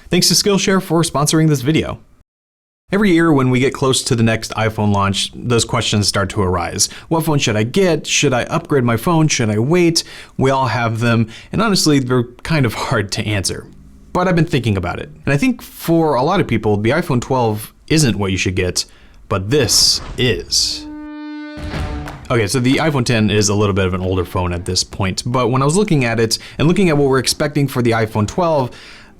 Thanks to Skillshare for sponsoring this video. Every year when we get close to the next iPhone launch, those questions start to arise. What phone should I get? Should I upgrade my phone? Should I wait? We all have them, and honestly, they're kind of hard to answer. But I've been thinking about it, and I think for a lot of people, the iPhone 12 isn't what you should get, but this is. Okay, so the iPhone 10 is a little bit of an older phone at this point, but when I was looking at it and looking at what we're expecting for the iPhone 12,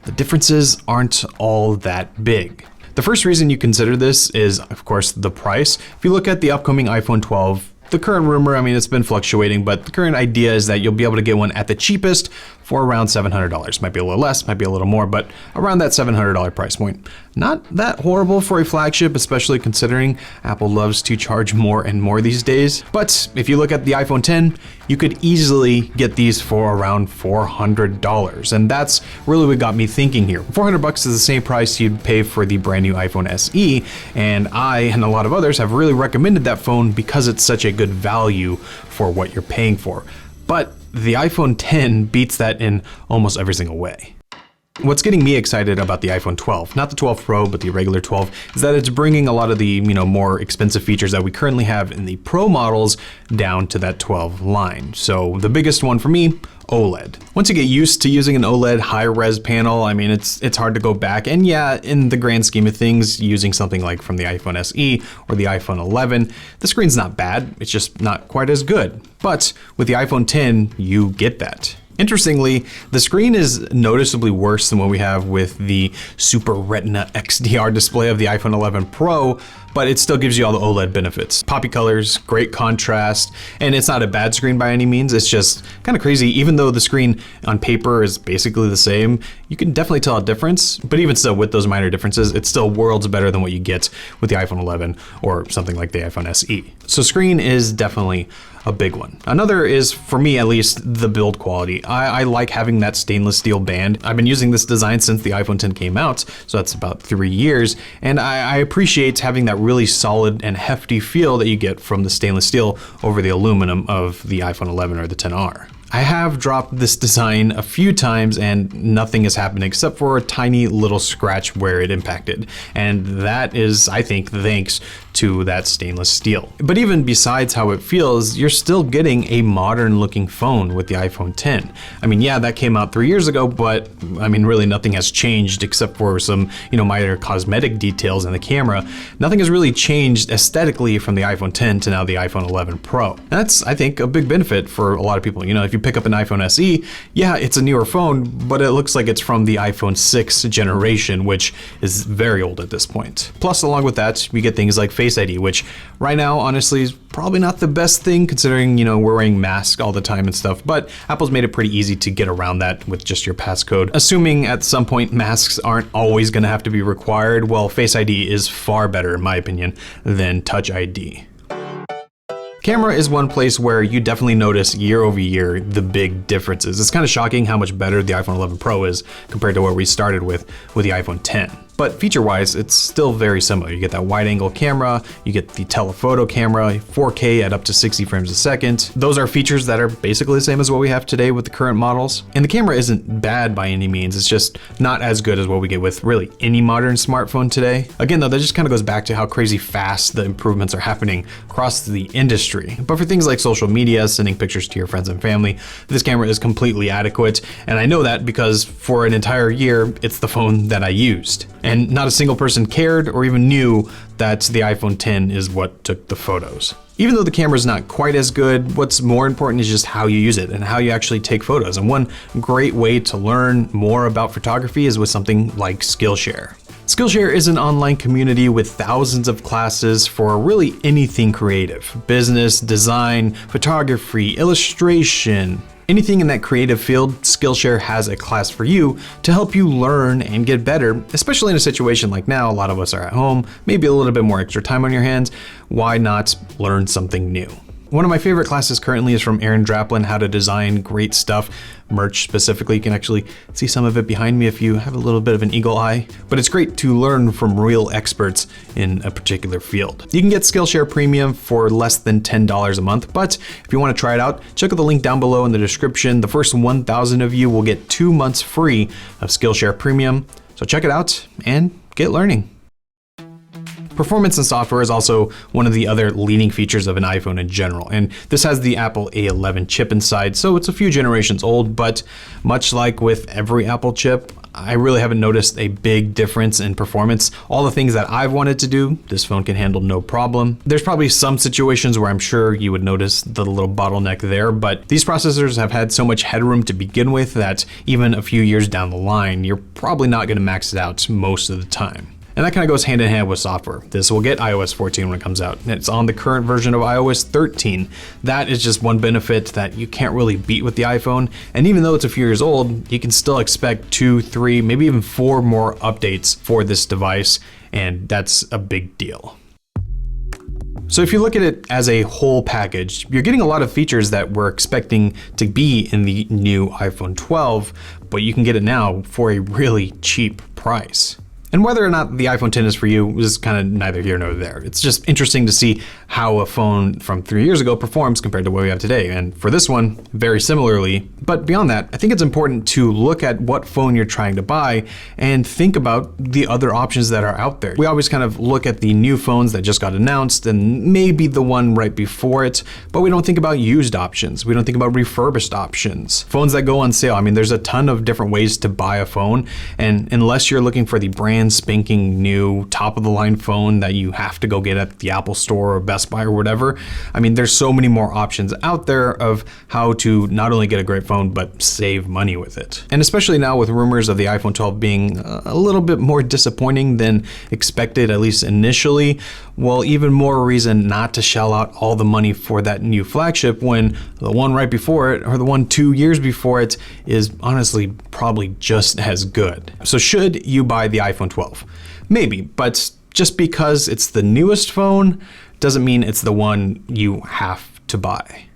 the differences aren't all that big. The first reason you consider this is, of course, the price. If you look at the upcoming iPhone 12, the current rumor, it's been fluctuating, but the current idea is that you'll be able to get one at the cheapest for around $700. Might be a little less, might be a little more, but around that $700 price point. Not that horrible for a flagship, especially considering Apple loves to charge more and more these days. But if you look at the iPhone 10, you could easily get these for around $400. And that's really what got me thinking here. $400 is the same price you'd pay for the brand new iPhone SE. And I and a lot of others have really recommended that phone because it's such a good value for what you're paying for. But the iPhone 10 beats that in almost every single way. What's getting me excited about the iPhone 12, not the 12 Pro, but the regular 12, is that it's bringing a lot of the, more expensive features that we currently have in the Pro models down to that 12 line. So the biggest one for me, OLED. Once you get used to using an OLED high-res panel, it's hard to go back. And yeah, in the grand scheme of things, using something like from the iPhone SE or the iPhone 11, the screen's not bad, it's just not quite as good. But with the iPhone 10, you get that. Interestingly, the screen is noticeably worse than what we have with the Super Retina XDR display of the iPhone 11 Pro, but it still gives you all the OLED benefits. Poppy colors, great contrast, and it's not a bad screen by any means. It's just kind of crazy. Even though the screen on paper is basically the same, you can definitely tell a difference, but even so, with those minor differences, it's still worlds better than what you get with the iPhone 11 or something like the iPhone SE. So screen is definitely a big one. Another is, for me at least, the build quality. I like having that stainless steel band. I've been using this design since the iPhone 10 came out, so that's about 3 years, and I appreciate having that really solid and hefty feel that you get from the stainless steel over the aluminum of the iPhone 11 or the 10R. I have dropped this design a few times and nothing has happened except for a tiny little scratch where it impacted. And that is, I think, thanks to that stainless steel. But even besides how it feels, you're still getting a modern looking phone with the iPhone 10. Yeah, that came out 3 years ago, but really nothing has changed except for some, minor cosmetic details in the camera. Nothing has really changed aesthetically from the iPhone 10 to now the iPhone 11 Pro. And that's, I think, a big benefit for a lot of people. If you pick up an iPhone SE, yeah, it's a newer phone, but it looks like it's from the iPhone 6 generation, which is very old at this point. Plus, along with that, we get things like Face ID, which right now, honestly, is probably not the best thing considering, we're wearing masks all the time and stuff, but Apple's made it pretty easy to get around that with just your passcode. Assuming at some point masks aren't always gonna have to be required, well, Face ID is far better, in my opinion, than Touch ID. Camera is one place where you definitely notice year over year the big differences. It's kind of shocking how much better the iPhone 11 Pro is compared to where we started with the iPhone 10. But feature-wise, it's still very similar. You get that wide-angle camera, you get the telephoto camera, 4K at up to 60 frames a second. Those are features that are basically the same as what we have today with the current models. And the camera isn't bad by any means, it's just not as good as what we get with really any modern smartphone today. Again though, that just kind of goes back to how crazy fast the improvements are happening across the industry. But for things like social media, sending pictures to your friends and family, this camera is completely adequate. And I know that because for an entire year, it's the phone that I used. And not a single person cared or even knew that the iPhone 10 is what took the photos. Even though the camera is not quite as good, what's more important is just how you use it and how you actually take photos. And one great way to learn more about photography is with something like Skillshare. Skillshare is an online community with thousands of classes for really anything creative. Business, design, photography, illustration. Anything in that creative field, Skillshare has a class for you to help you learn and get better, especially in a situation like now, a lot of us are at home, maybe a little bit more extra time on your hands. Why not learn something new? One of my favorite classes currently is from Aaron Draplin, how to design great stuff, merch specifically. You can actually see some of it behind me if you have a little bit of an eagle eye, but it's great to learn from real experts in a particular field. You can get Skillshare Premium for less than $10 a month, but if you want to try it out, check out the link down below in the description. The first 1,000 of you will get 2 months free of Skillshare Premium. So check it out and get learning. Performance and software is also one of the other leading features of an iPhone in general, and this has the Apple A11 chip inside, so it's a few generations old, but much like with every Apple chip, I really haven't noticed a big difference in performance. All the things that I've wanted to do, this phone can handle no problem. There's probably some situations where I'm sure you would notice the little bottleneck there, but these processors have had so much headroom to begin with that even a few years down the line, you're probably not going to max it out most of the time. And that kind of goes hand in hand with software. This will get iOS 14 when it comes out. It's on the current version of iOS 13. That is just one benefit that you can't really beat with the iPhone. And even though it's a few years old, you can still expect 2, 3, maybe even 4 more updates for this device. And that's a big deal. So if you look at it as a whole package, you're getting a lot of features that we're expecting to be in the new iPhone 12, but you can get it now for a really cheap price. And whether or not the iPhone 10 is for you is kind of neither here nor there. It's just interesting to see how a phone from 3 years ago performs compared to what we have today. And for this one, very similarly. But beyond that, I think it's important to look at what phone you're trying to buy and think about the other options that are out there. We always kind of look at the new phones that just got announced and maybe the one right before it, but we don't think about used options. We don't think about refurbished options. Phones that go on sale. I mean, there's a ton of different ways to buy a phone, and unless you're looking for the brand spanking new top of the line phone that you have to go get at the Apple Store or Best Buy or whatever, I mean, there's so many more options out there of how to not only get a great phone, but save money with it. And especially now with rumors of the iPhone 12 being a little bit more disappointing than expected, at least initially, well, even more reason not to shell out all the money for that new flagship when the one right before it or the one 2 years before it is honestly probably just as good. So should you buy the iPhone 12? Maybe, but just because it's the newest phone doesn't mean it's the one you have to buy.